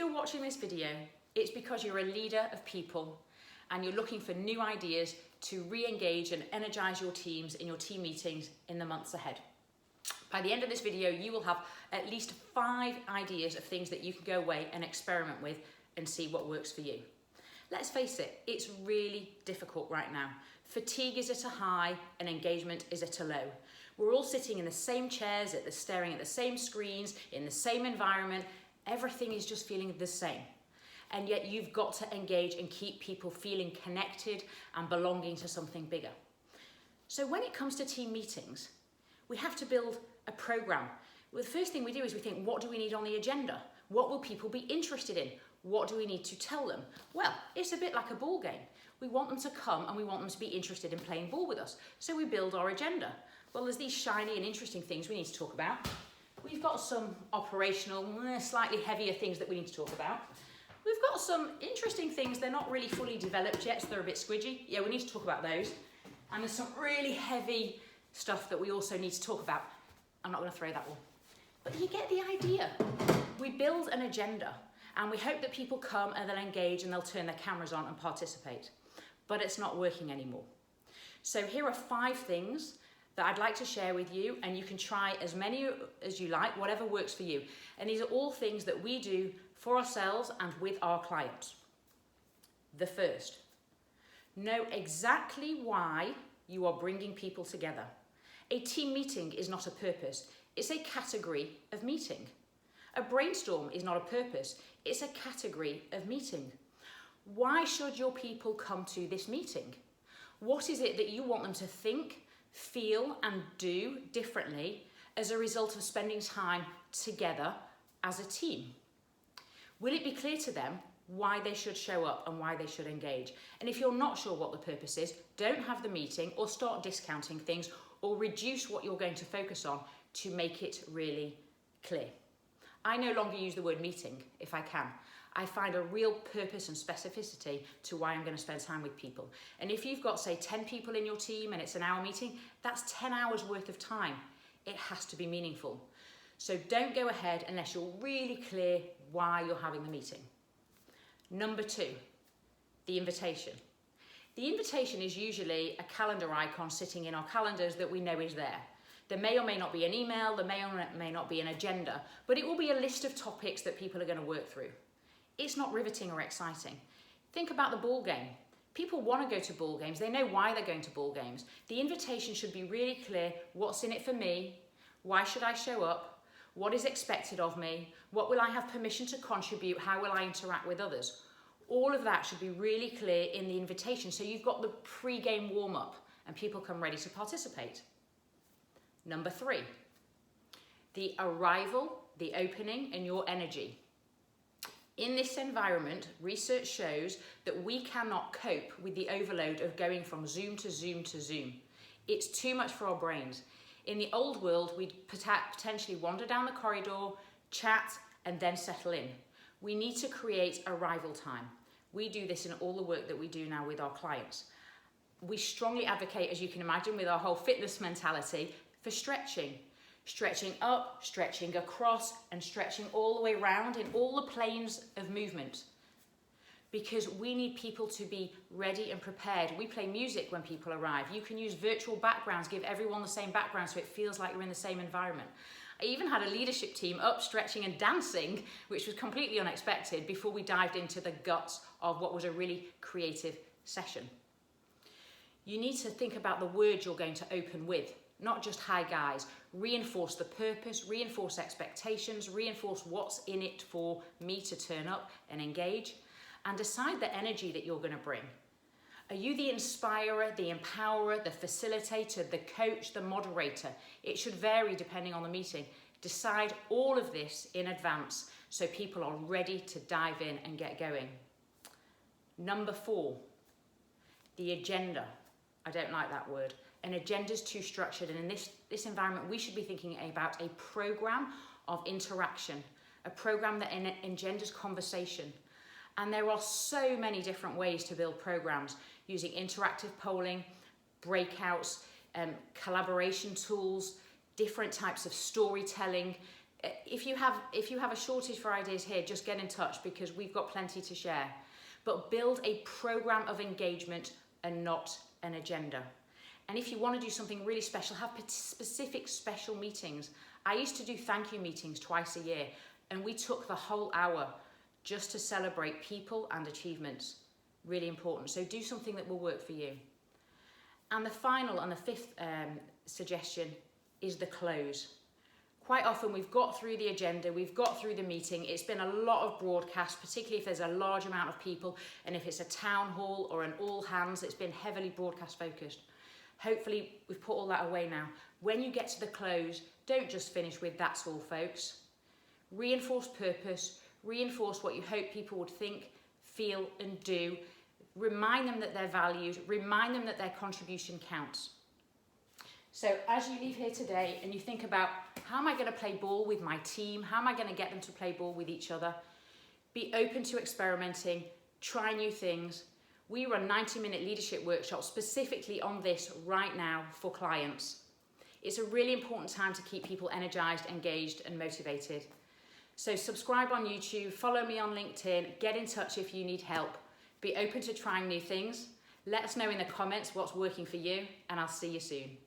you're watching this video, it's because you're a leader of people and you're looking for new ideas to re-engage and energize your teams in your team meetings in the months ahead. By the end of this video, you will have at least 5 ideas of things that you can go away and experiment with and see what works for you. Let's face it, it's really difficult right now. Fatigue is at a high and engagement is at a low. We're all sitting in the same chairs, staring at the same screens, in the same environment. Everything is just feeling the same. And yet you've got to engage and keep people feeling connected and belonging to something bigger. So when it comes to team meetings, we have to build a program. Well, the first thing we do is we think, what do we need on the agenda? What will people be interested in? What do we need to tell them? Well, it's a bit like a ball game. We want them to come and we want them to be interested in playing ball with us. So we build our agenda. Well, there's these shiny and interesting things we need to talk about. We've got some operational, slightly heavier things that we need to talk about. We've got some interesting things, they're not really fully developed yet, so they're a bit squidgy. Yeah, we need to talk about those. And there's some really heavy stuff that we also need to talk about. I'm not going to throw that one. But you get the idea. We build an agenda and we hope that people come and they'll engage and they'll turn their cameras on and participate. But it's not working anymore. So here are 5 things that I'd like to share with you, and you can try as many as you like, whatever works for you. And these are all things that we do for ourselves and with our clients. The first, know exactly why you are bringing people together. A team meeting is not a purpose, it's a category of meeting. A brainstorm is not a purpose, it's a category of meeting. Why should your people come to this meeting? What is it that you want them to think, feel and do differently as a result of spending time together as a team? Will it be clear to them why they should show up and why they should engage? And if you're not sure what the purpose is, don't have the meeting or start discounting things or reduce what you're going to focus on to make it really clear. I no longer use the word meeting if I can. I find a real purpose and specificity to why I'm going to spend time with people. And if you've got, say, 10 people in your team and it's an hour meeting, that's 10 hours worth of time. It has to be meaningful. So don't go ahead unless you're really clear why you're having the meeting. Number 2, the invitation. The invitation is usually a calendar icon sitting in our calendars that we know is there. There may or may not be an email, there may or may not be an agenda, but it will be a list of topics that people are going to work through. It's not riveting or exciting. Think about the ball game. People want to go to ball games. They know why they're going to ball games. The invitation should be really clear. What's in it for me? Why should I show up? What is expected of me? What will I have permission to contribute? How will I interact with others? All of that should be really clear in the invitation. So you've got the pre-game warm-up and people come ready to participate. Number 3, the arrival, the opening and your energy. In this environment, research shows that we cannot cope with the overload of going from Zoom to Zoom to Zoom. It's too much for our brains. In the old world, we'd potentially wander down the corridor, chat, and then settle in. We need to create arrival time. We do this in all the work that we do now with our clients. We strongly advocate, as you can imagine, with our whole fitness mentality, for stretching. Stretching up, stretching across, and stretching all the way around in all the planes of movement. Because we need people to be ready and prepared. We play music when people arrive. You can use virtual backgrounds, give everyone the same background so it feels like you're in the same environment. I even had a leadership team up stretching and dancing, which was completely unexpected, before we dived into the guts of what was a really creative session. You need to think about the words you're going to open with. Not just hi guys, reinforce the purpose, reinforce expectations, reinforce what's in it for me to turn up and engage, and decide the energy that you're going to bring. Are you the inspirer, the empowerer, the facilitator, the coach, the moderator? It should vary depending on the meeting. Decide all of this in advance so people are ready to dive in and get going. Number 4, the agenda. I don't like that word. An agenda is too structured, and in this environment we should be thinking about a program of interaction, a program that engenders conversation. And there are so many different ways to build programs, using interactive polling, breakouts, collaboration tools, different types of storytelling, If you have a shortage for ideas here, just get in touch because we've got plenty to share. But build a program of engagement and not an agenda. And if you want to do something really special, have specific special meetings. I used to do thank you meetings twice a year, and we took the whole hour just to celebrate people and achievements. Really important. So do something that will work for you. And the final and the fifth suggestion is the close. Quite often we've got through the agenda, we've got through the meeting, it's been a lot of broadcast, particularly if there's a large amount of people, and if it's a town hall or an all hands, it's been heavily broadcast focused. Hopefully we've put all that away now. When you get to the close, don't just finish with that's all folks. Reinforce purpose, reinforce what you hope people would think, feel and do. Remind them that they're valued, remind them that their contribution counts. So as you leave here today and you think about how am I going to play ball with my team, how am I going to get them to play ball with each other, be open to experimenting, try new things. We run 90-minute leadership workshops specifically on this right now for clients. It's a really important time to keep people energized, engaged and motivated. So subscribe on YouTube, follow me on LinkedIn, get in touch if you need help. Be open to trying new things. Let us know in the comments what's working for you, and I'll see you soon.